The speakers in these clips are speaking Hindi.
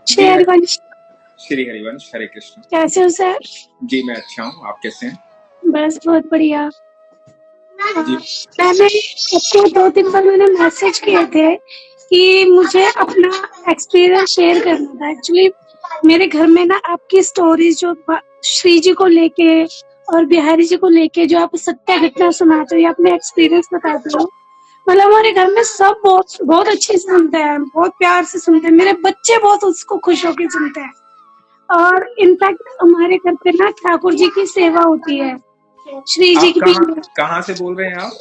श्री जी मैं हरिवंश। श्री हरिवंश, हरे कृष्ण। कैसे हो सर? जी मैं अच्छा हूँ, आप कैसे हैं? बस बहुत बढ़िया। जी। मैंने आपको 2 दिन बाद मैंने मैसेज किए थे कि मुझे अपना एक्सपीरियंस शेयर करना था। एक्चुअली मेरे घर में ना आपकी स्टोरीज जो श्री जी को लेके और बिहारी जी को लेके जो आप सत्य घटना सुनाते हो या अपने एक्सपीरियंस बताते हो, मतलब हमारे घर में सब बहुत बहुत अच्छे से सुनते हैं, बहुत प्यार से सुनते हैं। मेरे बच्चे बहुत उसको खुश होकर सुनते हैं। और इनफैक्ट हमारे घर पे ना ठाकुर जी की सेवा होती है, श्री जी आप की भी। कहाँ कहाँ से बोल रहे हैं आप?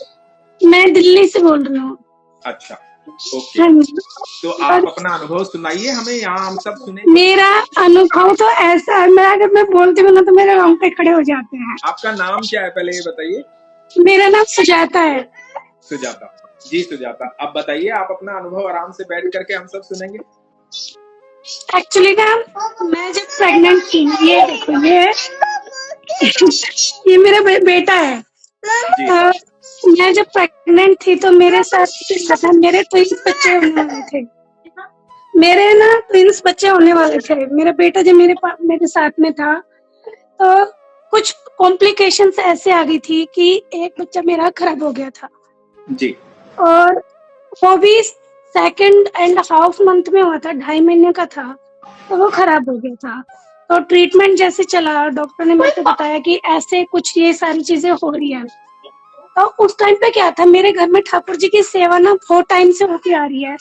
मैं दिल्ली से बोल रही हूँ। अच्छा, ओके। हाँ जी। तो और आप अपना अनुभव सुनाइए हमें, यहाँ हम सब सुनेंगे। मेरा अनुभव तो ऐसा है, मैं अगर मैं बोलती हूँ ना तो मेरे रोंगटे खड़े हो जाते हैं। आपका नाम क्या है पहले ये बताइए? मेरा नाम सुजाता है। सुजाता। जी सुजाता, अब बताइए, आप अपना अनुभव आराम से बैठ करके हम सब सुनेंगे। एक्चुअली ना मैं जब प्रेग्नेंट थी, ये देखो ये मेरा बेटा है। जी। मैं जब प्रेग्नेंट थी तो मेरे साथ मेरे ट्विंस बच्चे होने वाले थे। मेरे ना ट्विंस बच्चे होने वाले थे। मेरा बेटा जब मेरे साथ में था तो कुछ कॉम्प्लिकेशंस ऐसे आ गई थी कि एक बच्चा मेरा खराब हो गया था। जी। और वो भी 2.5 मंथ में हुआ था, 2.5 महीने का था, तो वो खराब हो गया था। तो ट्रीटमेंट जैसे चला, डॉक्टर ने मेरे को बताया कि ऐसे कुछ ये सारी चीजें हो रही है। तो उस टाइम पे क्या था, मेरे घर में ठाकुर जी की सेवा ना बहुत टाइम से होती आ रही है।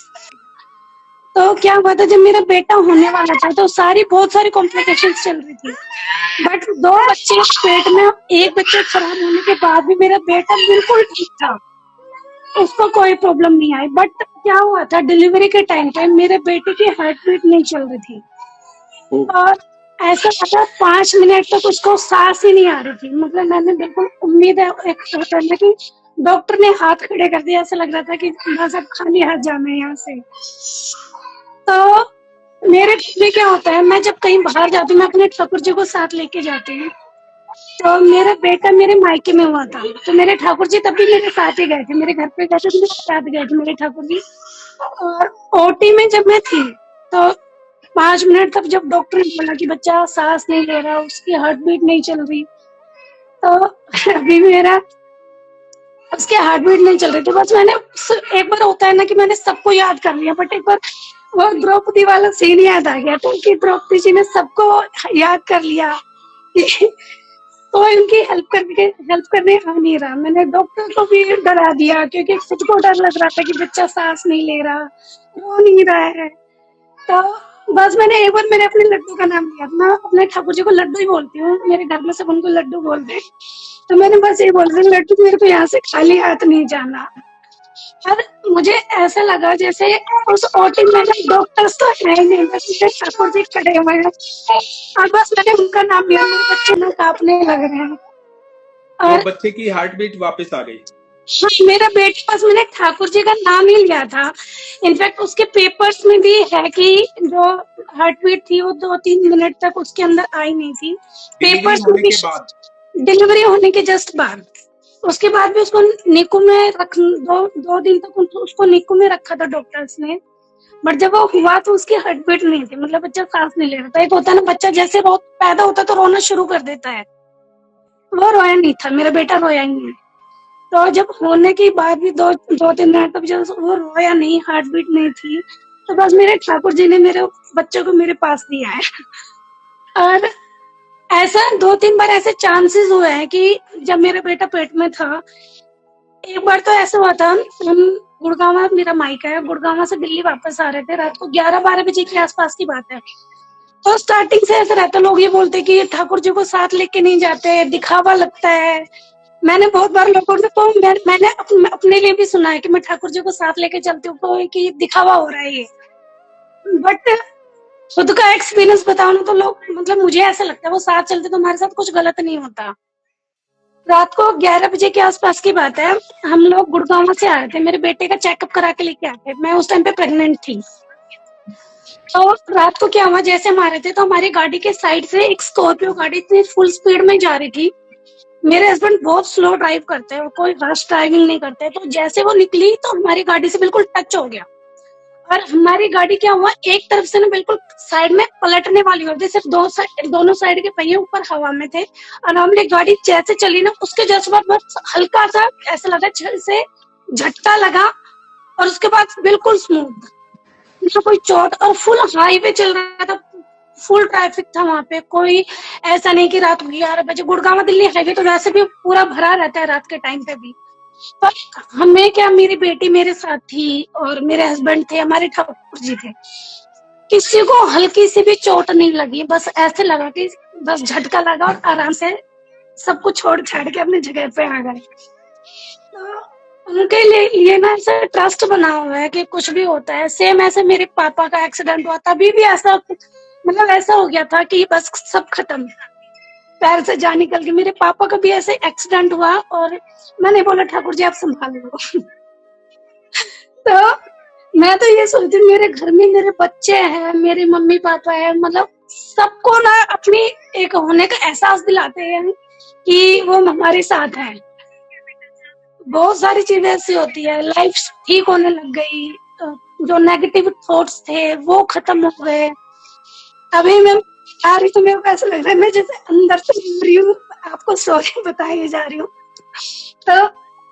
तो क्या हुआ था, जब मेरा बेटा होने वाला था तो बहुत सारी कॉम्प्लिकेशंस चल रही थी। बट 2 बच्चे पेट में, एक बच्चे खराब होने के बाद भी मेरा बेटा बिल्कुल ठीक था, उसको कोई प्रॉब्लम नहीं आई। बट क्या हुआ था, डिलीवरी के टाइम पे मेरे बेटे की हार्ट बीट नहीं चल रही थी। ओ, और ऐसा लगा 5 मिनट तक उसको सांस ही नहीं आ रही थी। मतलब मैंने बिल्कुल उम्मीद है एक करने की, डॉक्टर ने हाथ खड़े कर दिया, ऐसा लग रहा था कि बस अब खाली हाथ जाना है यहाँ से। तो मेरे में क्या होता है, मैं जब कहीं बाहर जाती हूँ मैं अपने ठाकुर जी को साथ लेके जाती हूँ। तो मेरा बेटा मेरे मायके में हुआ था, तो मेरे ठाकुर जी तब भी मेरे साथ ही गए थे, मेरे घर पे गए थे तो मेरे साथ गए थे मेरे ठाकुर जी। और ओटी में जब मैं थी तो 5 मिनट तक जब डॉक्टर ने बोला कि बच्चा सांस नहीं ले रहा, उसकी हार्ट बीट नहीं चल रही, तो अभी मेरा उसकी हार्ट बीट नहीं चल रही थी। बस मैंने एक बार होता है ना कि मैंने सबको याद कर लिया, बट एक बार वो द्रौपदी वाला सीन याद आ गया था कि द्रौपदी जी ने सबको याद कर लिया तो इनकी हेल्प करने आ नहीं रहा। मैंने डॉक्टर को भी डरा दिया क्योंकि खुद को डर लग रहा था कि बच्चा सांस नहीं ले रहा, रो नहीं रहा है। तो बस मैंने एक बार मेरे अपने लड्डू का नाम लिया, मैं अपने ठाकुर जी को लड्डू ही बोलती हूँ, मेरे घर में सब उनको लड्डू बोलते हैं। तो मैंने बस ये बोल रही लड्डू मेरे को यहाँ से खाली हाथ नहीं जाना। और मुझे ऐसा लगा जैसे उस ओटी में ना डॉक्टर्स तो है ही नहीं, बस मेरे ठाकुर जी खड़े हुए हैं और बस मैंने उनका नाम लिया, मेरे बच्चे ना कांपने लग रहे हैं। तो और बच्चे की हार्ट बीट वापस आ गई? हाँ, मेरा बेटे पास मैंने ठाकुर जी का नाम ही लिया था। इनफैक्ट उसके पेपर्स में भी है कि जो हार्ट बीट थी वो 2-3 मिनट तक उसके अंदर आई नहीं थी। डिलीवरी पेपर्स में होने भी के बाद? डिलीवरी होने के जस्ट बाद, उसके बाद भी उसको निकू में रख 2 दिन तक उसको निकू में रखा था डॉक्टर्स ने। बट जब वो हुआ तो उसकी हार्ट बीट नहीं थी, मतलब बच्चा सांस नहीं ले रहा था। एक होता है ना, बच्चा जैसे पैदा होता तो रोना शुरू कर देता है, वो रोया नहीं था, मेरा बेटा रोया ही नहीं। तो जब होने के बाद भी 2-3 मिनट तक जब वो रोया नहीं, हार्ट बीट नहीं थी, तो बस मेरे ठाकुर जी ने मेरे बच्चे को मेरे पास दिया है। और ऐसा 2-3 बार ऐसे चांसेस हुए हैं कि जब मेरा बेटा पेट में था, एक बार तो ऐसा हुआ था, हम गुड़गांव, मेरा मायका है, गुड़गांव से दिल्ली वापस आ रहे थे, रात को 11-12 बजे के आसपास की बात है। तो स्टार्टिंग से ऐसा रहता, लोग ये बोलते कि ठाकुर जी को साथ लेके नहीं जाते, दिखावा लगता है। मैंने बहुत बार लोगों ने तो मैंने अपने लिए भी सुना है कि मैं ठाकुर जी को साथ लेके चलती हूँ तो कि दिखावा हो रहा है ये। बट खुद का एक्सपीरियंस बताओ ना तो लोग, मतलब मुझे ऐसा लगता है वो साथ चलते तो हमारे साथ कुछ गलत नहीं होता। रात को 11 बजे के आसपास की बात है, हम लोग गुड़गांव से आ रहे थे, मेरे बेटे का चेकअप करा के लेके आए थे, मैं उस टाइम पे प्रेग्नेंट थी। तो रात को क्या हुआ, जैसे हम आ रहे थे तो हमारी गाड़ी के साइड से एक स्कॉर्पियो गाड़ी इतनी फुल स्पीड में जा रही थी। मेरे हस्बैंड बहुत स्लो ड्राइव करते हैं, वो कोई रश ड्राइविंग नहीं करते, तो जैसे वो निकली तो हमारी गाड़ी से बिल्कुल टच हो गया। और हमारी गाड़ी क्या हुआ, एक तरफ से ना बिल्कुल साइड में पलटने वाली होती, सिर्फ दोनों साइड के पहिए ऊपर हवा में थे, और हमने गाड़ी जैसे चली ना, उसके जस्ट बाद बस हल्का सा ऐसा लगा से झटका लगा, और उसके बाद बिल्कुल स्मूथ, ना कोई चोट, और फुल हाईवे चल रहा था, फुल ट्रैफिक था वहां पे। कोई ऐसा नहीं कि रात 11 बजे, गुड़गांव दिल्ली हाईवे तो वैसे भी पूरा भरा रहता है रात के टाइम पे भी। पर हमें क्या, मेरी बेटी मेरे साथ थी और मेरे हस्बैंड थे, हमारे ठाकुर जी थे, किसी को हल्की सी भी चोट नहीं लगी, बस ऐसे लगा कि बस झटका लगा और आराम से सब कुछ छोड़ छाड़ के अपनी जगह पे आ गए। तो उनके लिए ना ऐसा ट्रस्ट बना हुआ है कि कुछ भी होता है। सेम ऐसे मेरे पापा का एक्सीडेंट हुआ, तभी भी ऐसा मतलब ऐसा हो गया था कि बस सब खत्म, पैर से जान निकल गई। मेरे पापा का भी ऐसे एक्सीडेंट हुआ और मैंने बोला ठाकुर जी आप संभाल लो। तो मैं तो ये सोचती हूँ, मेरे घर में मेरे बच्चे हैं, मेरे मम्मी पापा है, मतलब सबको ना अपनी एक होने का एहसास दिलाते हैं कि वो हमारे साथ है। बहुत सारी चीजें ऐसी होती है, लाइफ ठीक होने लग गई, जो नेगेटिव थॉट्स थे वो खत्म हो गए। अभी मैं आ रही तो मेरे को ऐसा लग रहा है मैं जैसे अंदर से मर रही हूँ, आपको स्टोरी बताई जा रही हूँ। तो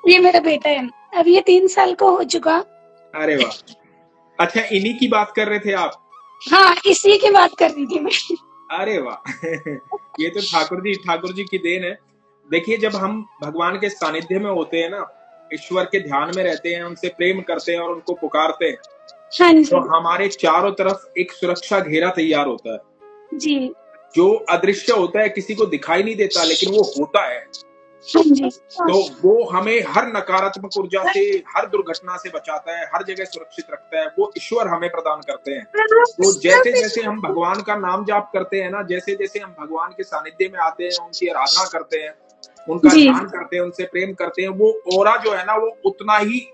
ये मेरा बेटा है, अब ये 3 साल का हो चुका। अरे वाह, अच्छा इन्हीं की बात कर रहे थे आप? हाँ, इसी की बात कर रही थी मैं। अरे वाह ये तो ठाकुर जी की देन है। देखिए, जब हम भगवान के सानिध्य में होते हैं ना, ईश्वर के ध्यान में रहते हैं, उनसे प्रेम करते हैं और उनको पुकारते हैं, हाँ जी तो हमारे चारों तरफ एक सुरक्षा घेरा तैयार होता है, जी। जो अदृश्य होता है, किसी को दिखाई नहीं देता, लेकिन वो होता है। हाँ जी। तो वो हमें हर नकारात्मक ऊर्जा से, हर दुर्घटना से बचाता है, हर जगह सुरक्षित रखता है, वो ईश्वर हमें प्रदान करते हैं। तो जैसे जैसे हम भगवान का नाम जाप करते हैं ना, जैसे जैसे हम भगवान के सानिध्य में आते हैं, उनकी आराधना करते हैं, उनका जी ध्यान करते हैं, उनसे प्रेम करते हैं, वो ऑरा जो है ना, वो उतना ही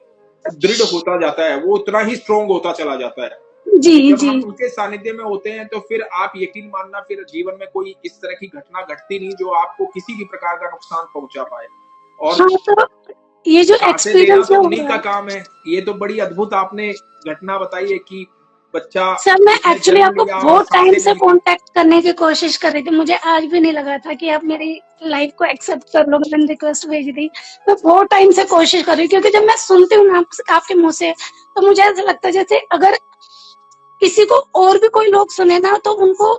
दृढ़ होता जाता है, वो उतना ही स्ट्रोंग होता चला जाता है। जी जब जी हम उनके सानिध्य में होते हैं तो फिर आप यकीन मानना, फिर जीवन में कोई इस तरह की घटना घटती नहीं जो आपको किसी भी प्रकार का नुकसान पहुंचा पाए। और हाँ, तो ये जो सांसें लेना एक्सपीरियंस तो हो उन्हीं रहा का है काम है। ये तो बड़ी अद्भुत आपने घटना बताई है कि बच्चा सर, मैं उसने एक्चुअली जन्म आपको लिया और बहुत टाइम सांसें से नहीं ली। कांटेक्ट करने की कोशिश कर रही थी, मुझे आज भी नहीं लगा था कि आप मेरी लाइफ को एक्सेप्ट कर लो, मैंने रिक्वेस्ट भेजी थी। मैं बहुत टाइम से कोशिश कर रही हूँ, क्योंकि जब मैं सुनती हूँ ना आपके मुंह से, तो मुझे ऐसा लगता है जैसे अगर किसी को और भी कोई लोग सुने ना, तो उनको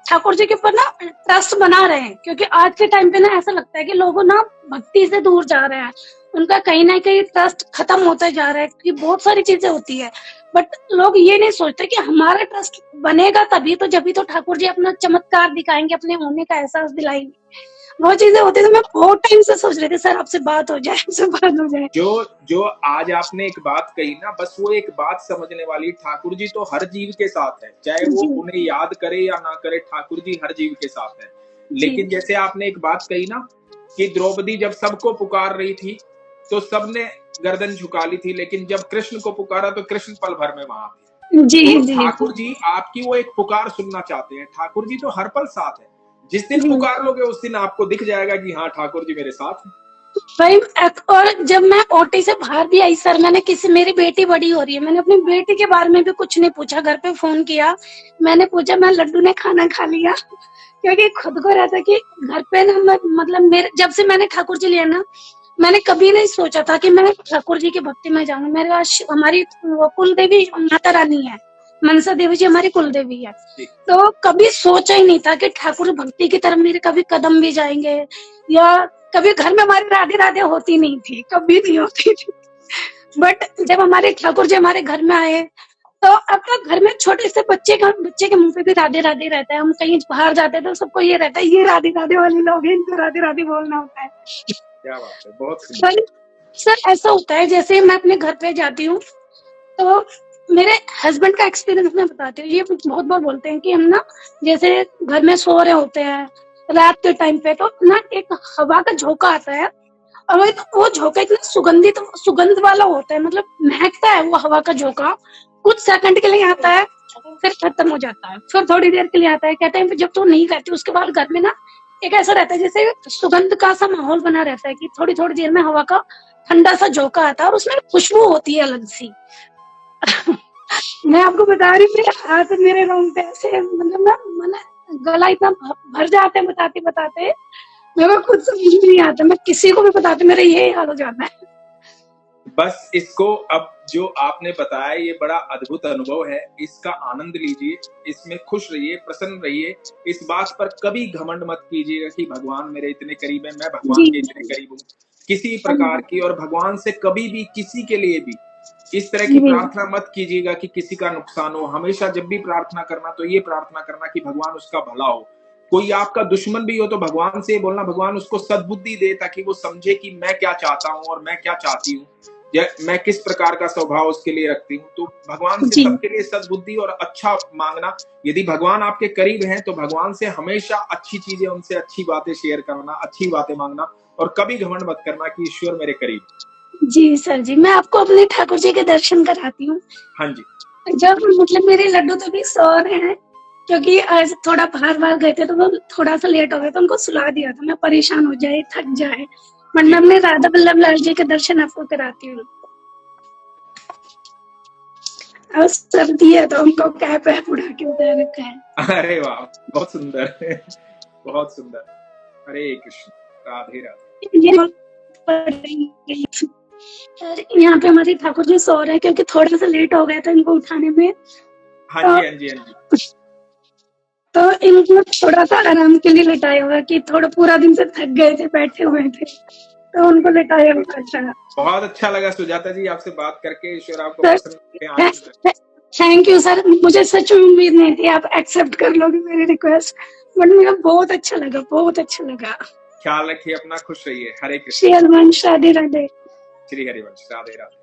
ठाकुर जी के ऊपर ना ट्रस्ट बना रहे हैं। क्योंकि आज के टाइम पे ना ऐसा लगता है कि लोग ना भक्ति से दूर जा रहे हैं, उनका कहीं ना कहीं ट्रस्ट खत्म होता जा रहा है, क्योंकि बहुत सारी चीजें होती है, बट लोग ये नहीं सोचते कि हमारा ट्रस्ट बनेगा तभी तो, जब भी तो ठाकुर जी अपना चमत्कार दिखाएंगे, अपने होने का एहसास दिलाएंगे। वो चीजें होती है। तो मैं बहुत टाइम से सोच रही थी सर आपसे बात हो जाए, आपसे बात हो जाए। जो जो आज आपने एक बात कही ना, बस वो एक बात समझने वाली, ठाकुर जी तो हर जीव के साथ है, चाहे वो जी उन्हें याद करे या ना करे, ठाकुर जी हर जीव के साथ है। जी लेकिन जैसे आपने एक बात कही ना कि द्रौपदी जब सबको पुकार रही थी तो सबने गर्दन झुका ली थी, लेकिन जब कृष्ण को पुकारा तो कृष्ण पल भर में वहां थे। जी तो जी ठाकुर जी आपकी वो एक पुकार सुनना चाहते हैं। ठाकुर जी तो हर पल साथ है। जिस दिन जी। पुकार लोगे उस दिन आपको दिख जाएगा कि हाँ, ठाकुर जी मेरे साथ हैं। भाई और जब मैं ओटी से बाहर भी आई सर, मैंने मेरी बेटी बड़ी हो रही है, मैंने अपनी बेटी के बारे में भी कुछ नहीं पूछा, घर पे फोन किया, मैंने पूछा मैं लड्डू ने खाना खा लिया। क्योंकि खुद को रहता कि घर पे ना मतलब मेरे जब से मैंने ठाकुर जी लिया ना, मैंने कभी नहीं सोचा था कि मैं ठाकुर जी की भक्ति में जाऊंगी। मेरे पास हमारी कुल देवी माता रानी है, मनसा देवी जी हमारी कुल देवी है। तो कभी सोचा ही नहीं था कि ठाकुर भक्ति की तरफ मेरे कभी कदम भी जाएंगे, या कभी घर में हमारी राधे राधे होती नहीं थी, कभी नहीं होती थी। बट जब हमारे ठाकुर जी हमारे घर में आए, तो अब तो घर में छोटे से बच्चे के मुंह पे भी राधे राधे रहता है। हम कहीं बाहर जाते हैं तो सबको ये रहता है, ये राधे राधे वाले लोग हैं, इनको राधे राधे बोलना होता है। क्या बात है, बहुत सुंदर। सर ऐसा होता है, जैसे मैं अपने घर पे जाती हूँ, तो मेरे हस्बैंड का एक्सपीरियंस मैं बताती हूँ। ये बहुत बार बोलते हैं कि हम ना जैसे घर में सो रहे होते हैं रात के टाइम पे, तो ना एक हवा का झोंका आता है, और वो झोंका इतना सुगंध वाला होता है, मतलब महकता है वो हवा का झोंका। कुछ सेकंड के लिए आता है, फिर खत्म हो जाता है, फिर थोड़ी देर के लिए आता है। कहते हैं जब तो नहीं रहती, उसके बाद घर में ना एक ऐसा रहता है जैसे सुगंध का सा माहौल बना रहता है, कि थोड़ी थोड़ी देर में हवा का ठंडा सा झोंका आता है, और उसमें खुशबू होती है अलग सी। मैं आपको बता रही हूँ, मेरे हाथ मेरे रोंगटे ऐसे, मतलब ना मन गला इतना भर जाता है बताते बताते, मेरे को खुद समझ में नहीं आता, मैं किसी को भी बताती मेरा यही हाल हो जाता है। बस इसको, अब जो आपने बताया ये बड़ा अद्भुत अनुभव है, इसका आनंद लीजिए, इसमें खुश रहिए, प्रसन्न रहिए। इस बात पर कभी घमंड मत कीजिएगा कि भगवान मेरे इतने करीब है, मैं भगवान जी के इतने करीब हूँ, किसी प्रकार की। और भगवान से कभी भी किसी के लिए भी इस तरह की जी प्रार्थना मत कीजिएगा कि किसी का नुकसान हो। हमेशा जब भी प्रार्थना करना तो ये प्रार्थना करना कि भगवान उसका भला हो। कोई आपका दुश्मन भी हो तो भगवान से बोलना, भगवान उसको सद्बुद्धि दे ताकि वो समझे कि मैं क्या चाहता हूँ और मैं क्या चाहती हूँ, या मैं किस प्रकार का स्वभाव उसके लिए रखती हूँ। तो भगवान से जी सबके लिए सद्बुद्धि और अच्छा मांगना। यदि भगवान आपके करीब हैं तो भगवान से हमेशा अच्छी चीजें, उनसे अच्छी बातें शेयर करना, अच्छी बातें मांगना, और कभी घमंड मत करना कि ईश्वर मेरे करीब। जी सर जी, मैं आपको अपने ठाकुर जी के दर्शन कराती हूँ। हाँ जी। जब मतलब मेरे लड्डू तो भी सो रहे हैं, क्योंकि आज थोड़ा बाहर गए थे तो वो थोड़ा सा लेट हो गया, तो उनको सुला दिया था, मैं परेशान हो जाए थक जाए, बट जी मैं अपने राधा वल्लभ लाल जी के दर्शन आपको कराती हूँ। और सर्दी है तो उनको कैप वैप उड़ा के उतार रखा है। अरे वाह, बहुत सुंदर बहुत सुंदर। हरे कृष्ण, राधे राधे। ये पड़ेंगे। सर यहाँ पे हमारे ठाकुर जी सो रहे हैं, क्योंकि थोड़ा सा लेट हो गया था इनको उठाने में, हाँ तो जी हाँ जी हाँ जी। तो इनको थोड़ा सा आराम के लिए लिटाया हुआ, कि थोड़ा पूरा दिन से थक गए थे, बैठे हुए थे, तो उनको लिटाया हुआ था। बहुत अच्छा लगा सुजाता जी आपसे बात करके। ईश्वर आपको सर प्रसन्न रखे, आनंद रखे। थैंक यू सर, मुझे सच में उम्मीद नहीं थी आप एक्सेप्ट कर लोगे मेरी रिक्वेस्ट, बट मेरा बहुत अच्छा लगा, बहुत अच्छा लगा। ख्याल रखिए अपना, खुश रहिए। हरे कृष्ण। श्री हनुमान, राधे राधे। श्री हरिवंश, राधे राधे।